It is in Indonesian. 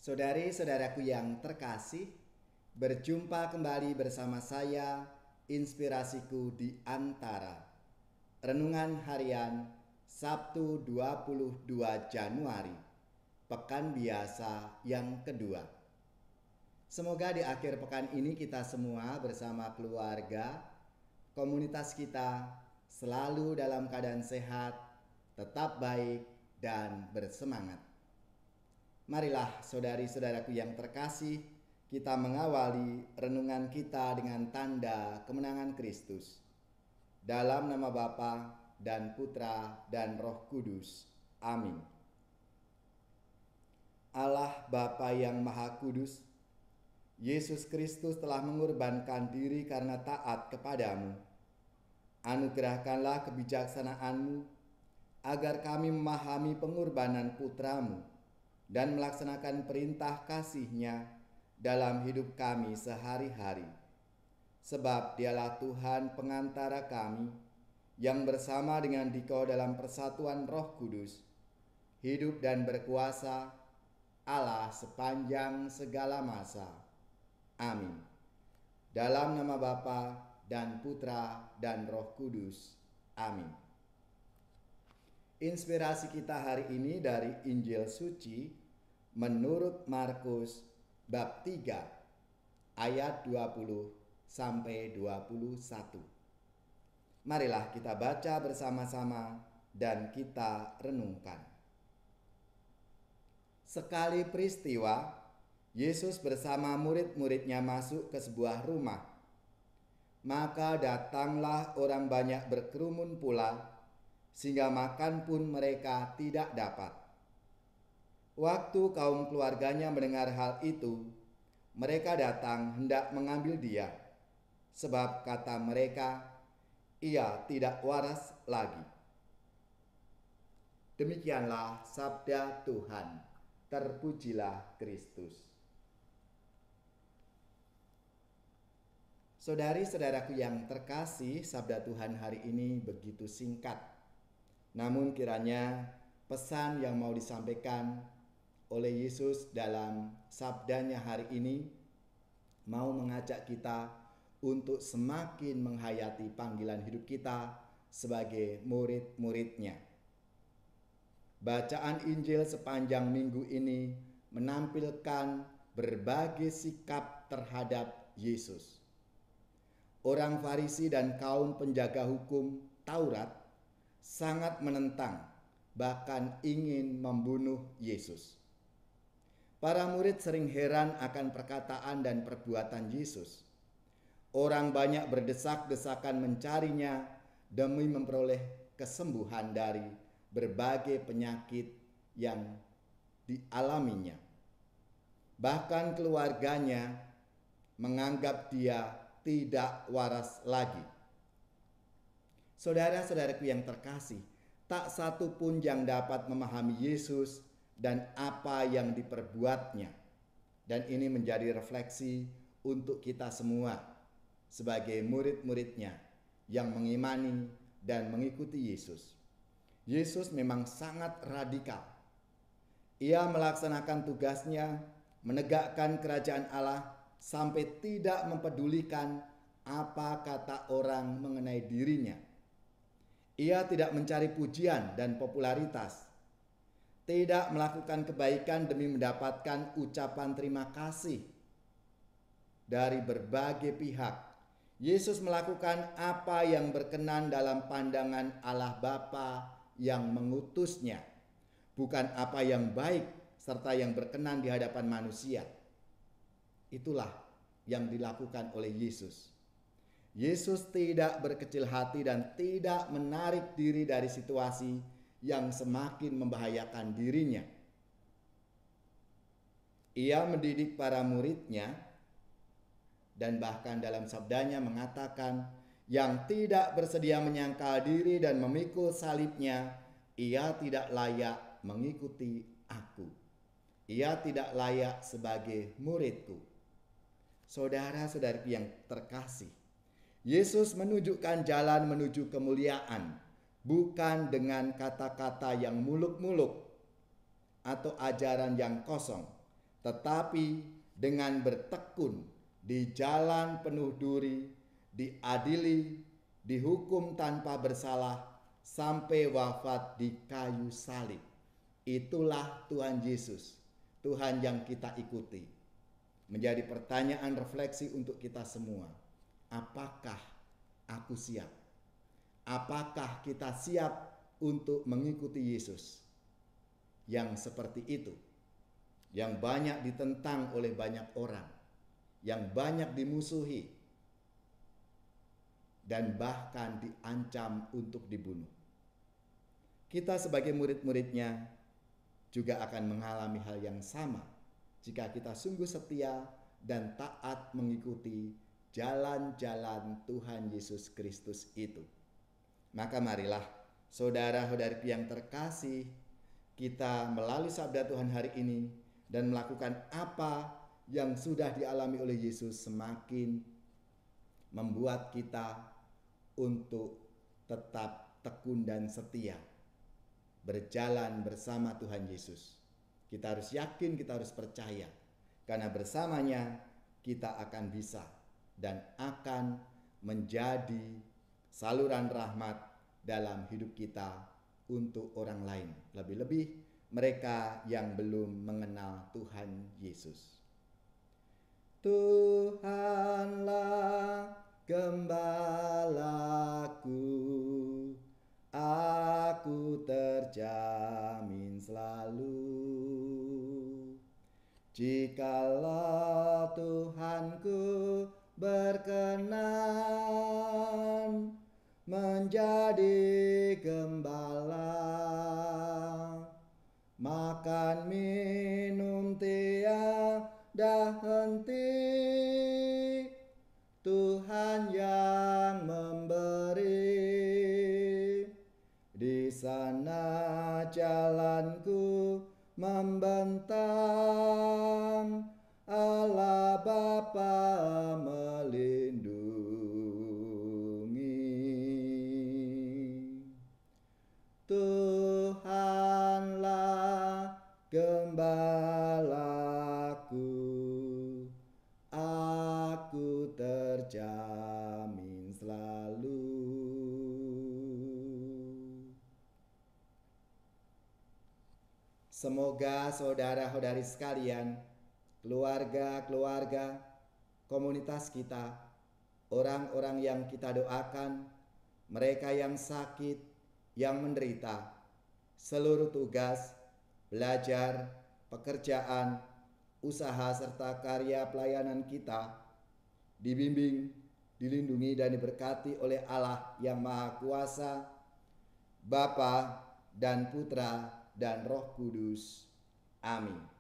Saudari-saudaraku yang terkasih, berjumpa kembali bersama saya, Inspirasiku di Antara. Renungan harian Sabtu 22 Januari, pekan biasa yang kedua. Semoga di akhir pekan ini kita semua bersama keluarga, komunitas kita selalu dalam keadaan sehat, tetap baik, dan bersemangat. Marilah saudari-saudaraku yang terkasih, kita mengawali renungan kita dengan tanda kemenangan Kristus. Dalam nama Bapa dan Putra dan Roh Kudus. Amin. Allah Bapa yang Maha Kudus, Yesus Kristus telah mengorbankan diri karena taat kepadamu. Anugerahkanlah kebijaksanaan-Mu agar kami memahami pengorbanan putra-Mu dan melaksanakan perintah kasih-Nya dalam hidup kami sehari-hari. Sebab Dialah Tuhan pengantara kami yang bersama dengan Dikau dalam persatuan Roh Kudus, hidup dan berkuasa Allah sepanjang segala masa. Amin. Dalam nama Bapa dan Putra dan Roh Kudus. Amin. Inspirasi kita hari ini dari Injil Suci menurut Markus bab 3 ayat 20 sampai 21. Marilah kita baca bersama-sama dan kita renungkan. Sekali peristiwa, Yesus bersama murid-muridnya masuk ke sebuah rumah. Maka datanglah orang banyak berkerumun pula, sehingga makan pun mereka tidak dapat. Waktu kaum keluarganya mendengar hal itu, mereka datang hendak mengambil dia, sebab kata mereka, ia tidak waras lagi. Demikianlah sabda Tuhan. Terpujilah Kristus. Saudari-saudaraku yang terkasih, sabda Tuhan hari ini begitu singkat. Namun kiranya pesan yang mau disampaikan oleh Yesus dalam sabdanya hari ini mau mengajak kita untuk semakin menghayati panggilan hidup kita sebagai murid-murid-Nya. Bacaan Injil sepanjang minggu ini menampilkan berbagai sikap terhadap Yesus. Orang Farisi dan kaum penjaga hukum Taurat sangat menentang, bahkan ingin membunuh Yesus. Para murid sering heran akan perkataan dan perbuatan Yesus. Orang banyak berdesak-desakan mencarinya demi memperoleh kesembuhan dari berbagai penyakit yang dialaminya. Bahkan keluarganya menganggap dia tidak waras lagi. Saudara-saudaraku yang terkasih, tak satu pun yang dapat memahami Yesus dan apa yang diperbuatnya. Dan ini menjadi refleksi untuk kita semua sebagai murid-murid-Nya yang mengimani dan mengikuti Yesus. Yesus memang sangat radikal. Ia melaksanakan tugasnya menegakkan kerajaan Allah sampai tidak mempedulikan apa kata orang mengenai dirinya. Ia tidak mencari pujian dan popularitas, tidak melakukan kebaikan demi mendapatkan ucapan terima kasih dari berbagai pihak. Yesus melakukan apa yang berkenan dalam pandangan Allah Bapa yang mengutusnya, bukan apa yang baik serta yang berkenan di hadapan manusia. Itulah yang dilakukan oleh Yesus. Yesus tidak berkecil hati dan tidak menarik diri dari situasi yang semakin membahayakan dirinya. Ia mendidik para murid-Nya dan bahkan dalam sabdanya mengatakan, yang tidak bersedia menyangkal diri dan memikul salibnya, ia tidak layak mengikuti aku. Ia tidak layak sebagai muridku. Saudara-saudari yang terkasih, Yesus menunjukkan jalan menuju kemuliaan, bukan dengan kata-kata yang muluk-muluk atau ajaran yang kosong, tetapi dengan bertekun di jalan penuh duri, diadili, dihukum tanpa bersalah, sampai wafat di kayu salib. Itulah Tuhan Yesus, Tuhan yang kita ikuti. Menjadi pertanyaan refleksi untuk kita semua. Apakah aku siap? Apakah kita siap untuk mengikuti Yesus yang seperti itu, yang banyak ditentang oleh banyak orang, yang banyak dimusuhi, dan bahkan diancam untuk dibunuh? Kita sebagai murid-muridnya juga akan mengalami hal yang sama jika kita sungguh setia dan taat mengikuti jalan-jalan Tuhan Yesus Kristus itu. Maka marilah saudara-saudariku yang terkasih, kita melalui sabda Tuhan hari ini dan melakukan apa yang sudah dialami oleh Yesus semakin membuat kita untuk tetap tekun dan setia berjalan bersama Tuhan Yesus. Kita harus yakin, kita harus percaya, karena bersamanya kita akan bisa dan akan menjadi saluran rahmat dalam hidup kita untuk orang lain, lebih-lebih mereka yang belum mengenal Tuhan Yesus. Tuhanlah gembalaku, aku terjamin selalu. Jikalau Tuhanku berkenan menjadi gembala, makan minum tiada henti, Tuhan yang memberi. Di sana jalanku membentang, Allah Bapa melindungi. Tuhanlah gembalaku, aku terjamin selalu. Semoga saudara-saudari sekalian, keluarga-keluarga, komunitas kita, orang-orang yang kita doakan, mereka yang sakit, yang menderita, seluruh tugas, belajar, pekerjaan, usaha serta karya pelayanan kita dibimbing, dilindungi dan diberkati oleh Allah yang Maha Kuasa, Bapa dan Putra dan Roh Kudus. Amin.